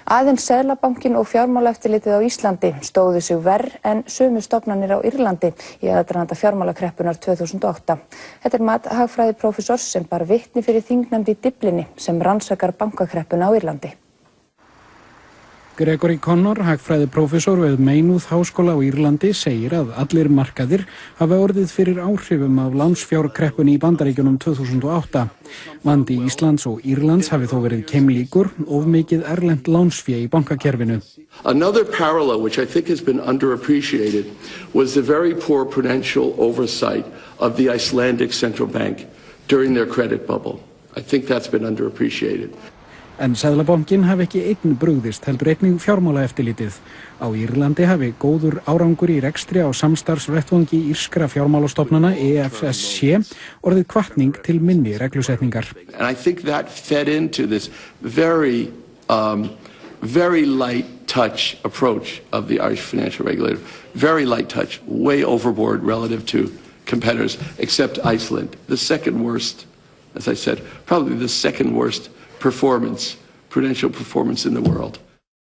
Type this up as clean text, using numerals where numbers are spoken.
Aðeins Seðlabankinn og Fjármálaeftirlitið á Íslandi stóðu sig verr en sömu stofnanir á Írlandi í aðdraganda fjármálakreppunnar 2008. Þetta mat hagfræðiprófessors sem bar vitni fyrir þingnefnd í Dyflinni sem rannsakar bankakreppuna á Írlandi. Gregory Connor, hagfræðiprófessor við Maynooth háskóla á Írlandi, segir að allir markaðir hafa orðið fyrir áhrifum af lánsfjárkreppunni í Bandaríkjunum 2008. Vandi Íslands og Írlands hafi þó verið keimlíkur of mikið erlent lánsfé í bankakerfinu. Another parallel which I think has been underappreciated was the very poor prudential oversight of the Icelandic central bank during their credit bubble. I think that's been underappreciated. En Seðlabankinn hafi ekki einn brugðist heldur einnig fjármálaeftirlitið. Á Írlandi hafi góður árangur í rekstri á samstarfsvettvangi írskra fjármálastofnana EFSC orðið hvatning til minni reglusetningar. And I think that fed into this very light touch approach of the Irish financial regulator. Very light touch, way overboard relative to competitors, except Iceland. The second worst, as I said, probably the second worst prudential performance in the world.